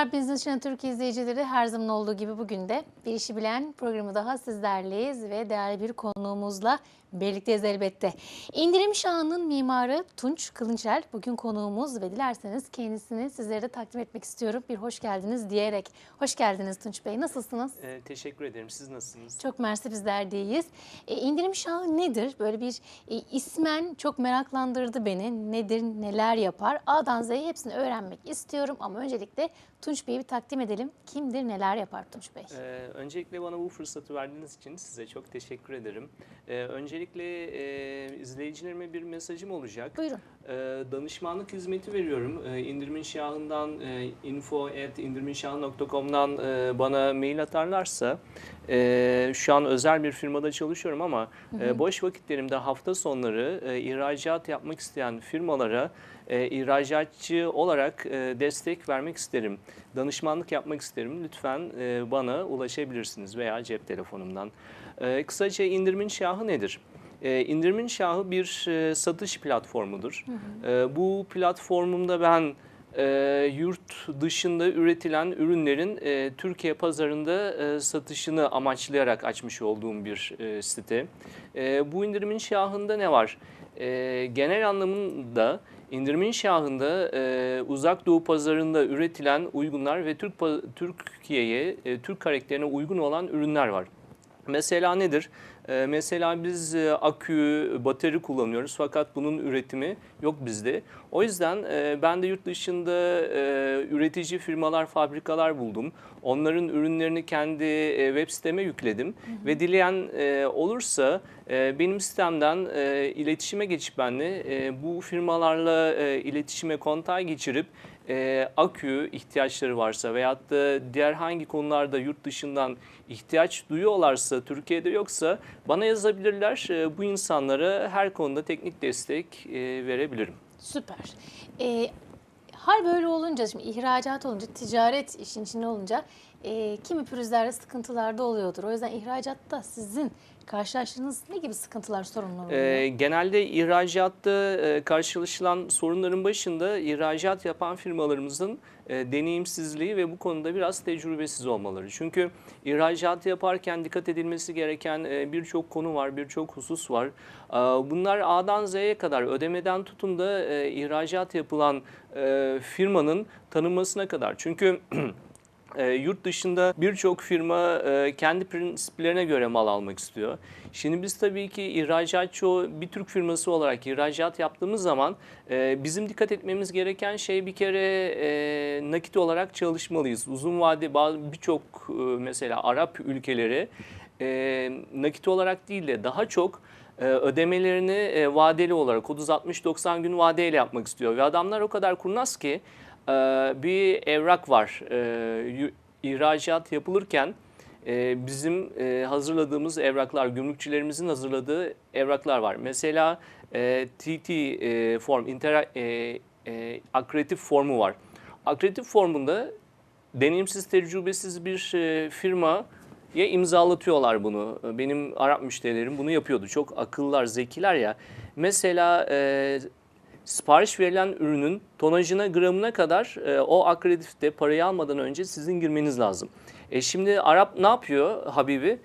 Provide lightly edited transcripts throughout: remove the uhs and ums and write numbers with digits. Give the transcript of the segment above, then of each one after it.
Merhabalar Business Channel Türkiye izleyicileri. Her zaman olduğu gibi bugün de Bir İşi Bilen programı daha sizlerleyiz ve değerli bir konuğumuzla birlikteyiz elbette. İndirim Şahı'nın mimarı Tunç Kılınçer bugün konuğumuz ve dilerseniz kendisini sizlere de takdim etmek istiyorum. Bir hoş geldiniz diyerek. Hoş geldiniz Tunç Bey. Nasılsınız? Teşekkür ederim. Siz nasılsınız? Çok mersi, bizler de iyiyiz. İndirim Şahı nedir? Böyle bir ismen çok meraklandırdı beni. Nedir, neler yapar? A'dan Z'ye hepsini öğrenmek istiyorum ama öncelikle Tunç Bey'i bir takdim edelim. Kimdir, neler yapar Tunç Bey? Öncelikle bana bu fırsatı verdiğiniz için size çok teşekkür ederim. Öncelikle izleyicilerime bir mesajım olacak. Buyurun. Danışmanlık hizmeti veriyorum. İndirimin Şahı'ndan info@indiriminşahı.com'dan bana mail atarlarsa şu an özel bir firmada çalışıyorum ama boş vakitlerimde hafta sonları ihracat yapmak isteyen firmalara ihracatçı olarak destek vermek isterim. Danışmanlık yapmak isterim. Lütfen bana ulaşabilirsiniz veya cep telefonumdan. Kısaca indirimin şahı nedir? İndirimin şahı bir satış platformudur. Bu platformumda ben yurt dışında üretilen ürünlerin Türkiye pazarında satışını amaçlayarak açmış olduğum bir site. Bu indirimin şahında ne var? Genel anlamında indirimin şahında uzak doğu pazarında üretilen uygunlar ve Türkiye'ye, Türk karakterine uygun olan ürünler var. Mesela nedir? Mesela biz akü, batarya kullanıyoruz fakat bunun üretimi yok bizde. O yüzden ben de yurt dışında üretici firmalar, fabrikalar buldum. Onların ürünlerini kendi web siteme yükledim. Ve dileyen olursa benim sitemden iletişime geçip benimle bu firmalarla iletişime, kontağa geçirip akü ihtiyaçları varsa veyahut da diğer hangi konularda yurt dışından ihtiyaç duyuyorlarsa, Türkiye'de yoksa bana yazabilirler. Bu insanlara her konuda teknik destek verebilirim. Süper. Hal böyle olunca, şimdi ihracat olunca, ticaret işin içinde olunca kimi pürüzlerde sıkıntılar da oluyordur. O yüzden ihracatta sizin karşılaştığınız ne gibi sıkıntılar, sorunlar oluyor? Genelde ihracatta karşılaşılan sorunların başında ihracat yapan firmalarımızın deneyimsizliği ve bu konuda biraz tecrübesiz olmaları. Çünkü ihracat yaparken dikkat edilmesi gereken birçok konu var, birçok husus var. Bunlar A'dan Z'ye kadar ödemeden tutun da ihracat yapılan firmanın tanınmasına kadar. Çünkü yurt dışında birçok firma kendi prensiplerine göre mal almak istiyor. Şimdi biz tabii ki ihracatçı bir Türk firması olarak ihracat yaptığımız zaman bizim dikkat etmemiz gereken şey bir kere nakit olarak çalışmalıyız. Uzun vade birçok mesela Arap ülkeleri nakit olarak değil de daha çok ödemelerini vadeli olarak 30-60-90 gün vadeyle yapmak istiyor. Ve adamlar o kadar kurnaz ki bir evrak var. İhracat yapılırken bizim hazırladığımız evraklar, gümrükçülerimizin hazırladığı evraklar var. Mesela TT form, akreditif formu var. Akreditif formunda deneyimsiz, tecrübesiz bir firmaya imzalatıyorlar bunu. Benim Arap müşterilerim bunu yapıyordu. Çok akıllılar, zekiler ya. Mesela sipariş verilen ürünün tonajına, gramına kadar o akreditifte parayı almadan önce sizin girmeniz lazım. Şimdi Arap ne yapıyor Habibi?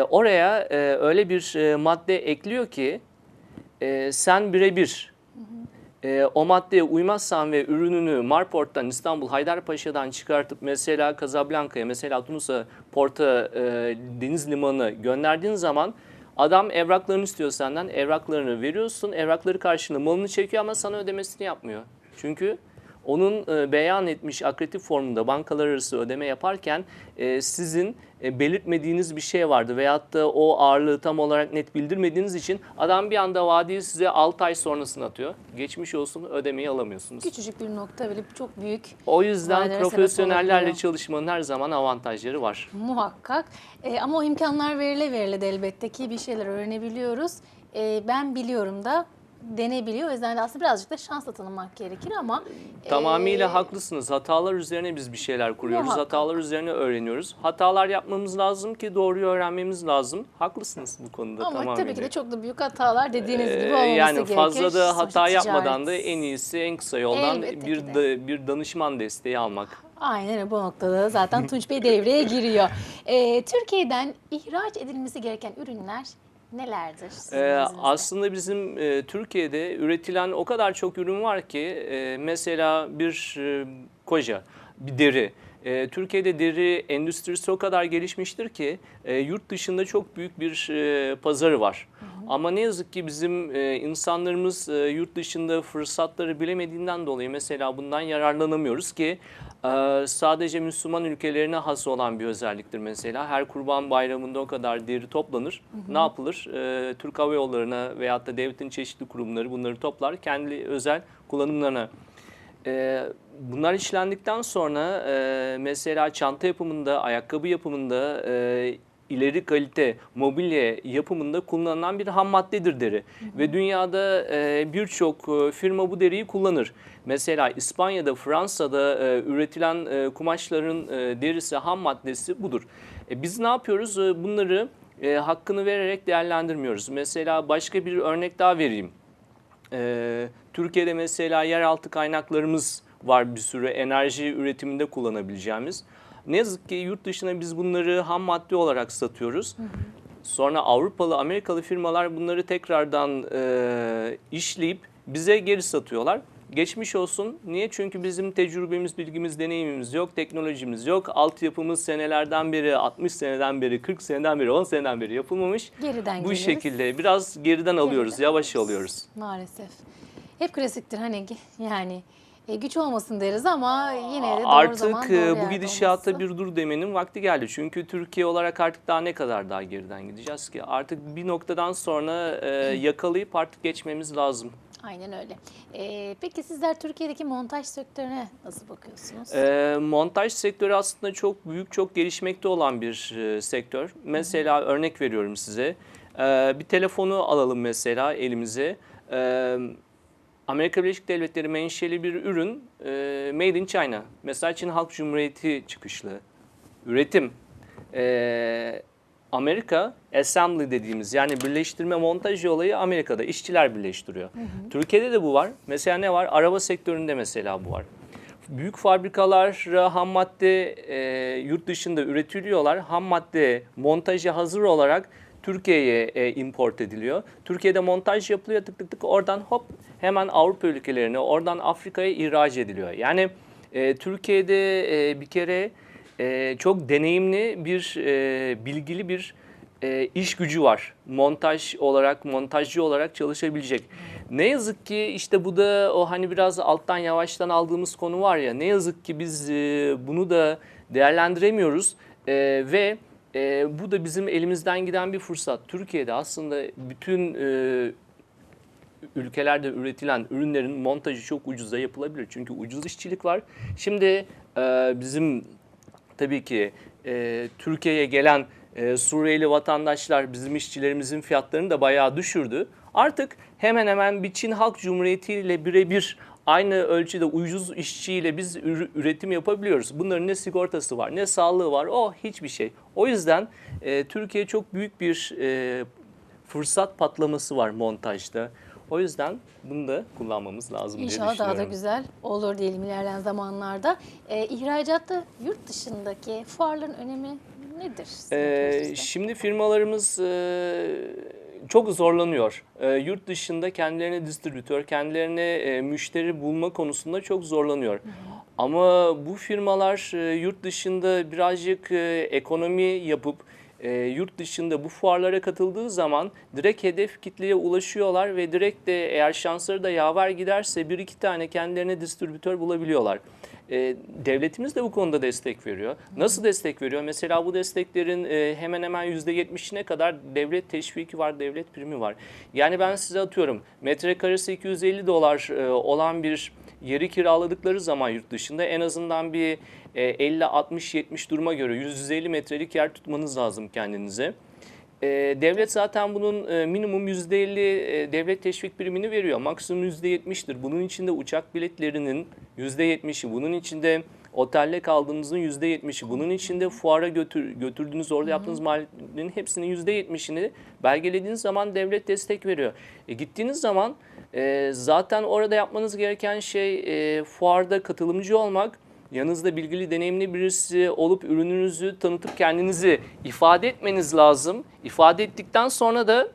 Oraya öyle bir madde ekliyor ki sen birebir o maddeye uymazsan ve ürününü Marport'tan, İstanbul Haydarpaşa'dan çıkartıp mesela Casablanca'ya, mesela Tunus'a, Port'a, deniz limanı gönderdiğin zaman adam evraklarını istiyor senden. Evraklarını veriyorsun. Evrakları karşılığında malını çekiyor ama sana ödemesini yapmıyor. Çünkü onun beyan etmiş akreditif formunda bankalar arası ödeme yaparken sizin belirtmediğiniz bir şey vardı. Veyahut da o ağırlığı tam olarak net bildirmediğiniz için adam bir anda vadeyi size 6 ay sonrasını atıyor. Geçmiş olsun, ödemeyi alamıyorsunuz. Küçücük bir nokta bile çok büyük. O yüzden profesyonellerle çalışmanın her zaman avantajları var. Muhakkak. Ama o imkanlar verile de elbette ki bir şeyler öğrenebiliyoruz. Ben biliyorum da denebiliyor. O yüzden de aslında birazcık da şansla tanımak gerekir ama... Tamamıyla haklısınız. Hatalar üzerine biz bir şeyler kuruyoruz. Muhakkak. Hatalar üzerine öğreniyoruz. Hatalar yapmamız lazım ki doğruyu öğrenmemiz lazım. Haklısınız bu konuda ama tamamıyla. tabii ki de çok da büyük hatalar dediğiniz gibi olmaması yani gerekir. fazla da hata Sonuçta yapmadan da ticaret. en iyisi, en kısa yoldan Elbette ki bir danışman desteği almak. Aynen öyle. Bu noktada zaten Tunç Bey devreye giriyor. Türkiye'den ihraç edilmesi gereken ürünler nelerdir sizin nezdinizde? Aslında bizim Türkiye'de üretilen o kadar çok ürün var ki mesela koja, bir deri. Türkiye'de deri endüstrisi o kadar gelişmiştir ki yurt dışında çok büyük bir pazarı var. Ama ne yazık ki bizim insanlarımız yurt dışında fırsatları bilemediğinden dolayı mesela bundan yararlanamıyoruz ki sadece Müslüman ülkelerine has olan bir özelliktir mesela. Her Kurban Bayramı'nda o kadar deri toplanır. Ne yapılır? Türk Hava Yolları'na veyahut da devletin çeşitli kurumları bunları toplar, kendi özel kullanımlarına. Bunlar işlendikten sonra mesela çanta yapımında, ayakkabı yapımında, ileri kalite mobilya yapımında kullanılan bir ham maddedir deri. Ve dünyada birçok firma bu deriyi kullanır. Mesela İspanya'da, Fransa'da üretilen kumaşların derisi, ham maddesi budur. Biz ne yapıyoruz? Bunları hakkını vererek değerlendirmiyoruz. Mesela başka bir örnek daha vereyim. Türkiye'de mesela yeraltı kaynaklarımız var, bir sürü enerji üretiminde kullanabileceğimiz. Ne yazık ki yurt dışına biz bunları ham madde olarak satıyoruz. Sonra Avrupalı, Amerikalı firmalar bunları tekrardan işleyip bize geri satıyorlar. Geçmiş olsun. Niye? Çünkü bizim tecrübemiz, bilgimiz, deneyimimiz yok, teknolojimiz yok. Altyapımız senelerden beri, 60 seneden beri, 40 seneden beri, 10 seneden beri yapılmamış. Geriden Bu geliriz. şekilde biraz geriden alıyoruz, yavaş alıyoruz. Maalesef. Hep klasiktir hani yani güç olmasın deriz ama yine de doğru Artık zaman doğru bu yerde gidişata olması. bir dur demenin vakti geldi. Çünkü Türkiye olarak artık daha ne kadar daha geriden gideceğiz ki? Artık bir noktadan sonra yakalayıp artık geçmemiz lazım. Aynen öyle. Peki sizler Türkiye'deki montaj sektörüne nasıl bakıyorsunuz? Montaj sektörü aslında çok büyük, çok gelişmekte olan bir sektör. Mesela örnek veriyorum size. Bir telefonu alalım mesela elimize. Amerika Birleşik Devletleri menşeli bir ürün, Made in China. Mesela Çin Halk Cumhuriyeti çıkışlı. Üretim. Amerika assembly dediğimiz, yani birleştirme montaj olayı Amerika'da işçiler birleştiriyor. Türkiye'de de bu var. Mesela ne var? Araba sektöründe mesela bu var. Büyük fabrikalara ham madde yurt dışında üretiliyorlar. Ham madde montajı hazır olarak Türkiye'ye import ediliyor. Türkiye'de montaj yapılıyor, tık tık tık, oradan hop hemen Avrupa ülkelerine, oradan Afrika'ya ihraç ediliyor. Yani Türkiye'de bir kere çok deneyimli bir, bilgili bir iş gücü var. Montaj olarak, montajcı olarak çalışabilecek. Ne yazık ki işte bu da o hani biraz alttan yavaştan aldığımız konu var ya, ne yazık ki biz bunu da değerlendiremiyoruz ve bu da bizim elimizden giden bir fırsat. Türkiye'de aslında bütün ülkelerde üretilen ürünlerin montajı çok ucuza yapılabilir. Çünkü ucuz işçilik var. Şimdi bizim tabii ki Türkiye'ye gelen Suriyeli vatandaşlar bizim işçilerimizin fiyatlarını da bayağı düşürdü. Artık hemen hemen bir Çin Halk Cumhuriyeti ile birebir aynı ölçüde ucuz işçiyle biz üretim yapabiliyoruz. Bunların ne sigortası var, ne sağlığı var, hiçbir şey. O yüzden Türkiye çok büyük bir fırsat patlaması var montajda. O yüzden bunu da kullanmamız lazım diye İnşallah düşünüyorum. daha da güzel olur diyelim ilerleyen zamanlarda. İhracatta yurt dışındaki fuarların önemi nedir sizin ülkenizde? Şimdi firmalarımız çok zorlanıyor. Yurt dışında kendilerine distribütör, kendilerine müşteri bulma konusunda çok zorlanıyor. Ama bu firmalar yurt dışında birazcık ekonomi yapıp yurt dışında bu fuarlara katıldığı zaman direkt hedef kitleye ulaşıyorlar ve direkt de eğer şansları da yaver giderse bir iki tane kendilerine distribütör bulabiliyorlar. Devletimiz de bu konuda destek veriyor. Nasıl destek veriyor? Mesela bu desteklerin hemen hemen %70'ine kadar devlet teşviki var, devlet primi var. Yani ben size atıyorum, metrekaresi $250 olan bir yeri kiraladıkları zaman yurt dışında en azından bir 50, 60, 70 duruma göre 150 metrelik yer tutmanız lazım kendinize. Devlet zaten bunun minimum %50 devlet teşvik primini veriyor. Maksimum %70'tir. Bunun içinde uçak biletlerinin %70'i, bunun içinde otelde kaldığınızın %70'i, bunun içinde fuara götürdüğünüz, orada yaptığınız maliyetlerin hepsinin %70'ini belgelediğiniz zaman devlet destek veriyor. Gittiğiniz zaman zaten orada yapmanız gereken şey fuarda katılımcı olmak. yanınızda bilgili, deneyimli birisi olup ürününüzü tanıtıp kendinizi ifade etmeniz lazım. İfade ettikten sonra da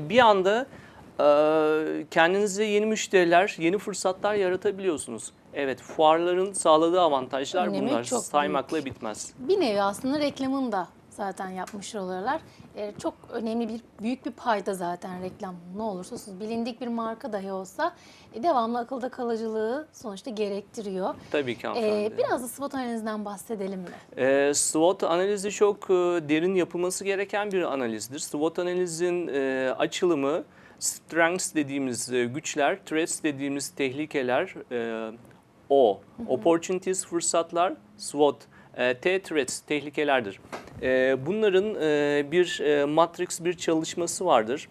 bir anda kendinize yeni müşteriler, yeni fırsatlar yaratabiliyorsunuz. Evet, fuarların sağladığı avantajlar Önemi bunlar. çok Saymakla büyük. bitmez. Bir nevi aslında reklamını da zaten yapmış oluyorlar. Çok önemli büyük bir payda zaten reklam. Ne olursa olsun bilindik bir marka dahi olsa devamlı akılda kalıcılığı sonuçta gerektiriyor. Tabii ki hanımefendi. Biraz da SWOT analizinden bahsedelim mi? SWOT analizi çok derin yapılması gereken bir analizdir. SWOT analizin açılımı strengths dediğimiz güçler, threats dediğimiz tehlikeler, opportunities fırsatlar, SWOT, threats tehlikelerdir. Bunların bir matrix, bir çalışması vardır.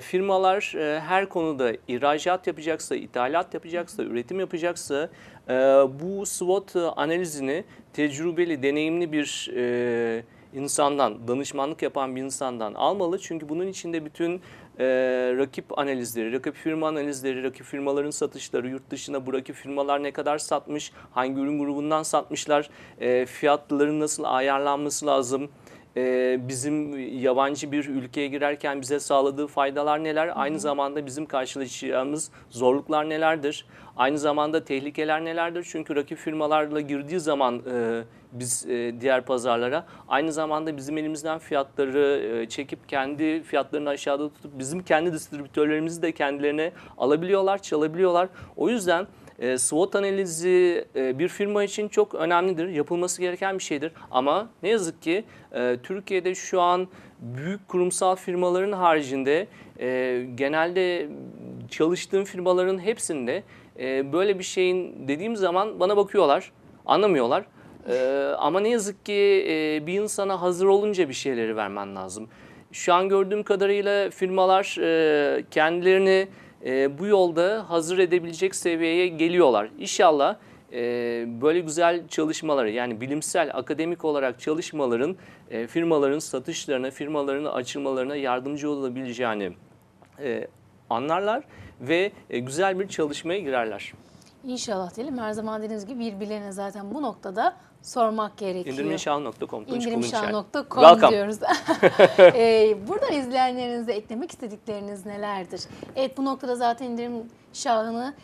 Firmalar her konuda ihracat yapacaksa, ithalat yapacaksa, üretim yapacaksa bu SWOT analizini tecrübeli, deneyimli bir insandan, danışmanlık yapan bir insandan almalı. Çünkü bunun içinde bütün rakip analizleri, rakip firma analizleri, rakip firmaların satışları, yurt dışına bu rakip firmalar ne kadar satmış, hangi ürün grubundan satmışlar, fiyatların nasıl ayarlanması lazım, bizim yabancı bir ülkeye girerken bize sağladığı faydalar neler, aynı zamanda bizim karşılaşacağımız zorluklar nelerdir, aynı zamanda tehlikeler nelerdir. Çünkü rakip firmalarla girdiği zaman biz diğer pazarlara aynı zamanda bizim elimizden fiyatları çekip kendi fiyatlarını aşağıda tutup bizim kendi distribütörlerimizi de kendilerine alabiliyorlar, çalabiliyorlar. O yüzden SWOT analizi bir firma için çok önemlidir, yapılması gereken bir şeydir. Ama ne yazık ki Türkiye'de şu an büyük kurumsal firmaların haricinde genelde çalıştığım firmaların hepsinde böyle bir şeyin dediğim zaman bana bakıyorlar, anlamıyorlar. Ama ne yazık ki bir insana hazır olunca bir şeyleri vermen lazım. Şu an gördüğüm kadarıyla firmalar kendilerini bu yolda hazır edebilecek seviyeye geliyorlar. İnşallah böyle güzel çalışmaları, yani bilimsel, akademik olarak çalışmaların firmaların satışlarına, firmaların açılmalarına yardımcı olabileceğini anlarlar ve güzel bir çalışmaya girerler. İnşallah diyelim. Her zaman dediğiniz gibi birbirlerine zaten bu noktada sormak gerekiyor. İndirimlişahı.com İndirimşah.com diyoruz. Buradan izleyenlerinize eklemek istedikleriniz nelerdir? Evet, bu noktada zaten indirim şahını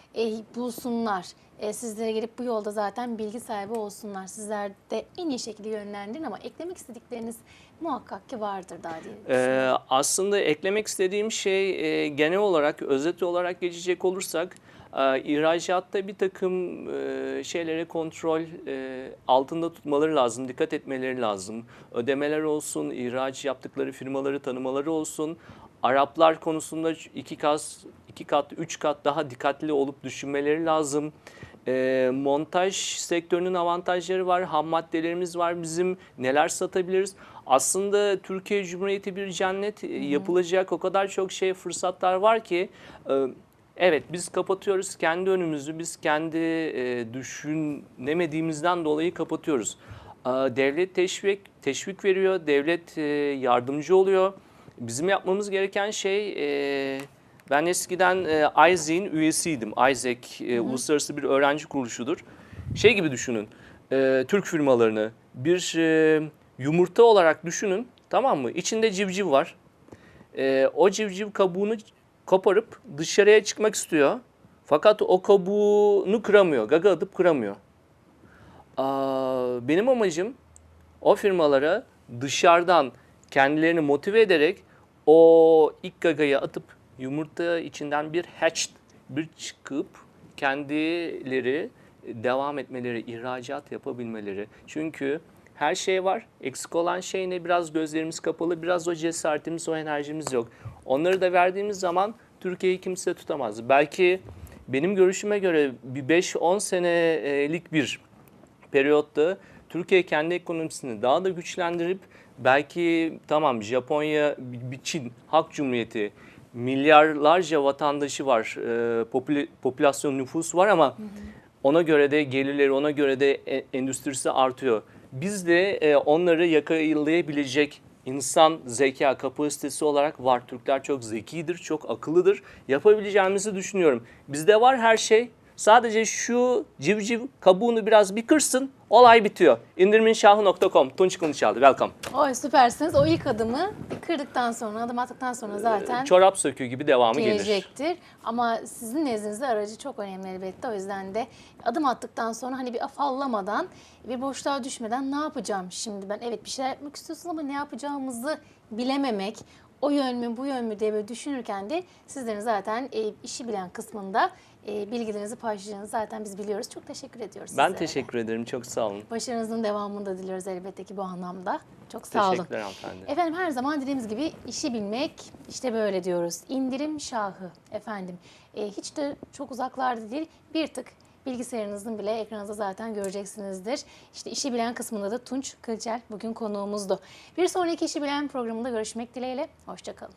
bulsunlar. Sizlere gelip bu yolda zaten bilgi sahibi olsunlar. Sizler de en iyi şekilde yönlendirin ama eklemek istedikleriniz muhakkak ki vardır daha diye düşünüyorum. Aslında eklemek istediğim şey genel olarak, özet olarak geçecek olursak ihracatta bir takım şeyleri kontrol altında tutmaları lazım, dikkat etmeleri lazım. Ödemeler olsun, ihraç yaptıkları firmaları tanımaları olsun. Araplar konusunda iki kat, üç kat daha dikkatli olup düşünmeleri lazım. Montaj sektörünün avantajları var, ham maddelerimiz var, bizim neler satabiliriz. Aslında Türkiye Cumhuriyeti bir cennet, yapılacak o kadar çok fırsatlar var ki evet, biz kapatıyoruz kendi önümüzü, biz kendi düşünemediğimizden dolayı kapatıyoruz. Devlet teşvik veriyor, devlet yardımcı oluyor. Bizim yapmamız gereken şey, ben eskiden ISEC'in üyesiydim. ISEC uluslararası bir öğrenci kuruluşudur. Şey gibi düşünün, Türk firmalarını bir yumurta olarak düşünün, tamam mı? İçinde civciv var. O civciv kabuğunu koparıp dışarıya çıkmak istiyor. Fakat o kabuğunu kıramıyor, gaga atıp kıramıyor. Benim amacım o firmalara dışarıdan kendilerini motive ederek o ilk gagayı atıp yumurta içinden bir hatched, bir çıkıp kendileri devam etmeleri, ihracat yapabilmeleri. Çünkü her şey var. Eksik olan şey ne? Biraz gözlerimiz kapalı, biraz o cesaretimiz, o enerjimiz yok. Onları da verdiğimiz zaman Türkiye'yi kimse tutamaz. Belki benim görüşüme göre bir 5-10 senelik bir periyotta Türkiye kendi ekonomisini daha da güçlendirip belki tamam Japonya, Çin, Halk Cumhuriyeti milyarlarca vatandaşı var, popülasyon nüfusu var ama ona göre de gelirleri, ona göre de endüstrisi artıyor. Biz de onları yakalayabilecek insan zeka kapasitesi olarak var. Türkler çok zekidir, çok akıllıdır. Yapabileceğimizi düşünüyorum. Bizde var her şey. Sadece şu civciv kabuğunu biraz bir kırsın, olay bitiyor. İndiriminşahı.com, Tunç Kılıçdaroğlu, welcome. Oy süpersiniz. O ilk adımı kırdıktan sonra, adım attıktan sonra zaten Çorap söküğü gibi devamı gelir. gelecektir. Ama sizin nezdinizde aracı çok önemli elbette. O yüzden de adım attıktan sonra hani bir afallamadan, bir boşluğa düşmeden ne yapacağım şimdi ben? Evet bir şeyler yapmak istiyorsun ama ne yapacağımızı bilememek, o yön mü bu yön mü diye böyle düşünürken de sizlerin zaten işi bilen kısmında bilgilerinizi paylaşacağınızı zaten biz biliyoruz. Çok teşekkür ediyoruz Ben sizlere. teşekkür ederim, çok sağ olun. Başarınızın devamını da diliyoruz elbette ki bu anlamda. Çok sağ olun. Teşekkürler hanımefendi. Efendim her zaman dediğimiz gibi işi bilmek işte böyle diyoruz. İndirim şahı efendim. Hiç de çok uzaklarda değil, bir tık bilgisayarınızın bile ekranınızda zaten göreceksinizdir. İşte işi bilen kısmında da Tunç Kılıçel bugün konuğumuzdu. Bir sonraki işi bilen programında görüşmek dileğiyle. Hoşça kalın.